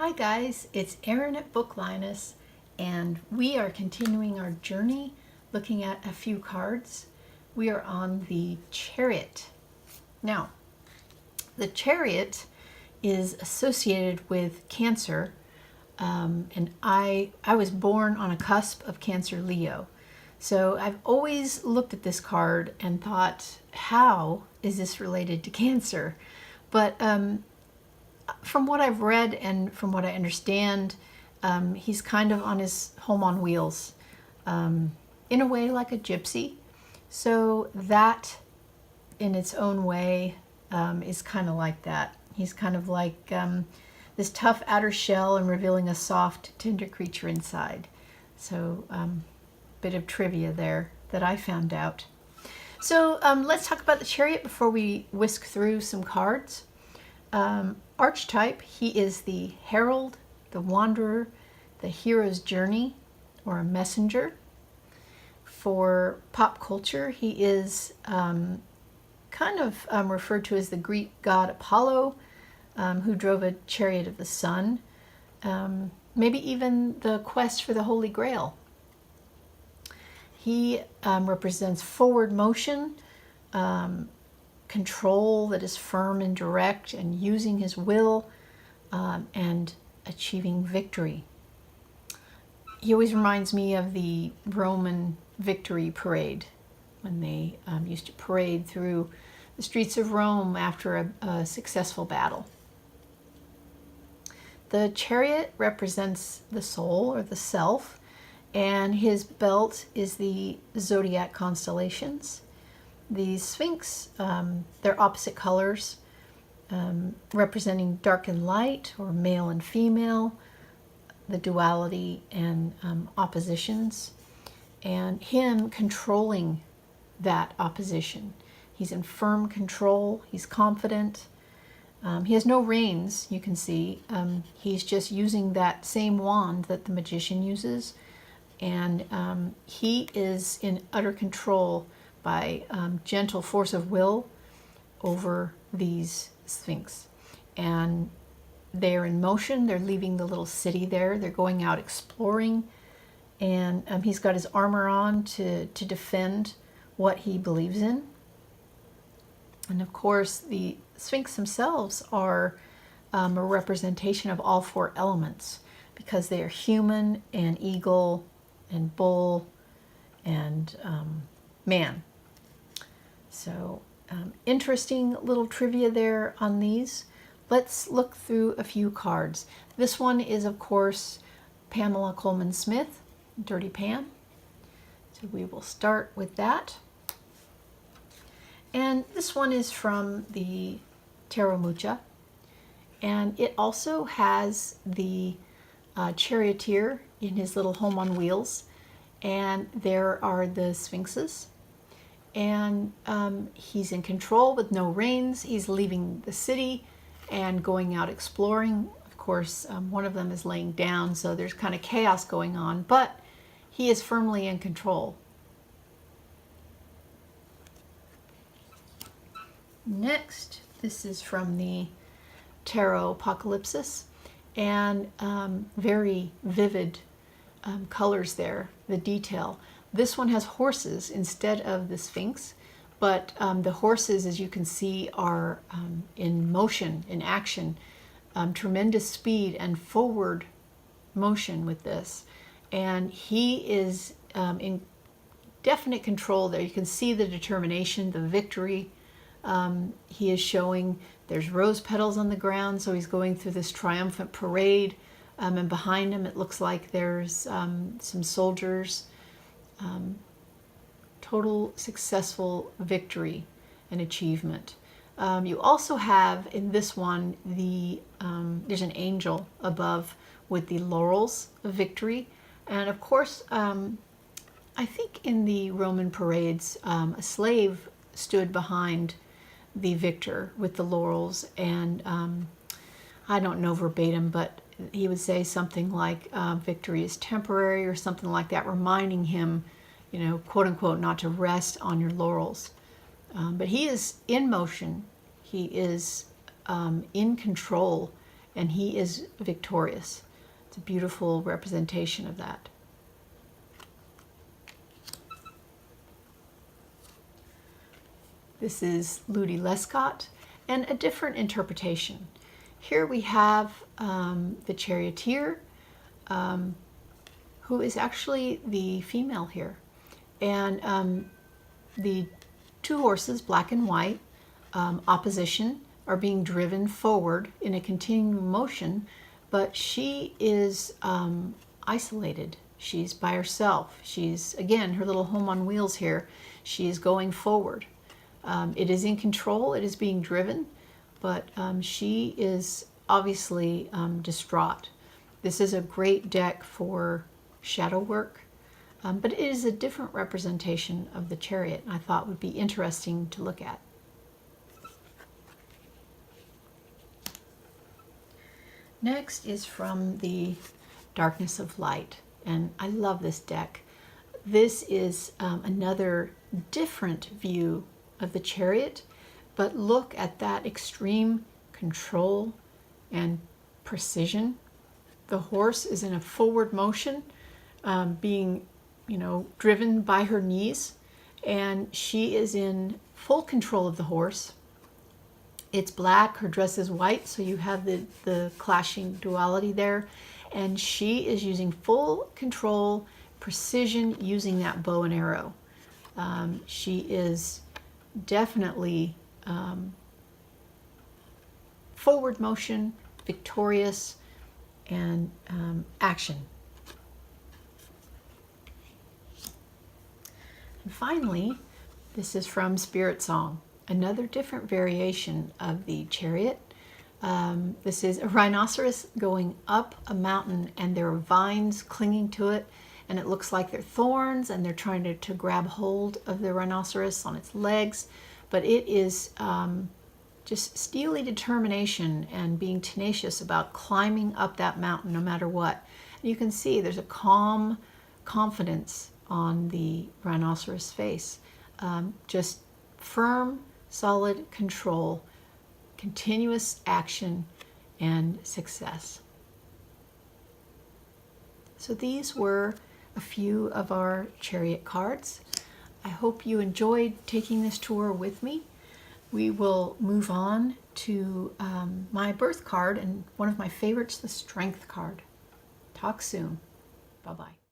Hi guys, it's Erin at Book Linus, and we are continuing our journey looking at a few cards. We are on the Chariot. Now, the Chariot is associated with Cancer, and I was born on a cusp of Cancer Leo. So I've always looked at this card and thought, how is this related to Cancer? But from what I've read and from what I understand, he's kind of on his home on wheels, in a way like a gypsy. So that, in its own way, is kind of like that. He's kind of like this tough outer shell and revealing a soft, tender creature inside. So, bit of trivia there that I found out. So let's talk about the Chariot before we whisk through some cards. Archetype, he is the herald, the wanderer, the hero's journey, or a messenger. For pop culture, he is kind of referred to as the Greek god Apollo, who drove a chariot of the sun. Maybe even the quest for the Holy Grail. He represents forward motion, control that is firm and direct, and using his will and achieving victory. He always reminds me of the Roman victory parade, when they used to parade through the streets of Rome after a successful battle. The Chariot represents the soul or the self, and his belt is the zodiac constellations. The Sphinx, they're opposite colors, representing dark and light, or male and female, the duality and oppositions, and him controlling that opposition. He's in firm control, he's confident. He has no reins, you can see. He's just using that same wand that the magician uses, and he is in utter control by gentle force of will over these Sphinx. And they're in motion, they're leaving the little city there, they're going out exploring, and he's got his armor on to defend what he believes in. And of course, the Sphinx themselves are a representation of all four elements, because they are human and eagle and bull and man. So interesting little trivia there on these. Let's look through a few cards. This one is, of course, Pamela Coleman Smith, Dirty Pam. So we will start with that. And this one is from the Tarot Mucha. And it also has the charioteer in his little home on wheels. And there are the Sphinxes. And he's in control with no reins. He's leaving the city and going out exploring. Of course, one of them is laying down, so there's kind of chaos going on, but he is firmly in control. Next, this is from the Tarot Apokalypsis, and very vivid colors there, the detail. This one has horses instead of the Sphinx, but the horses, as you can see, are in motion, in action, tremendous speed and forward motion with this. And he is in definite control there. You can see the determination, the victory he is showing. There's rose petals on the ground, so he's going through this triumphant parade, and behind him it looks like there's some soldiers. Total successful victory and achievement. You also have in this one there's an angel above with the laurels of victory, and of course I think in the Roman parades a slave stood behind the victor with the laurels, and I don't know verbatim, but he would say something like victory is temporary or something like that, reminding him, you know, quote unquote, not to rest on your laurels. But he is in motion, he is in control, and he is victorious. It's a beautiful representation of that. This is Ludi Lescott, and a different interpretation. Here we have the charioteer, who is actually the female here. And the two horses, black and white, opposition, are being driven forward in a continuing motion, but she is isolated. She's by herself. She's, again, her little home on wheels here. She is going forward. It is in control, it is being driven, but she is obviously distraught. This is a great deck for shadow work, but it is a different representation of the chariot, I thought would be interesting to look at. Next is from the Darkness of Light, and I love this deck. This is another different view of the chariot, but look at that extreme control and precision. The horse is in a forward motion, being, driven by her knees, and she is in full control of the horse. It's black, her dress is white, so you have the clashing duality there, and she is using full control, precision, using that bow and arrow. She is definitely forward motion, victorious, and action. And finally, this is from Spirit Song, another different variation of the chariot. This is a rhinoceros going up a mountain, and there are vines clinging to it, and it looks like they're thorns, and they're trying to grab hold of the rhinoceros on its legs, but it is just steely determination and being tenacious about climbing up that mountain no matter what. And you can see there's a calm confidence on the rhinoceros face, just firm, solid control, continuous action, and success. So these were a few of our chariot cards. I hope you enjoyed taking this tour with me. We will move on to my birth card, and one of my favorites, the Strength card. Talk soon. Bye-bye.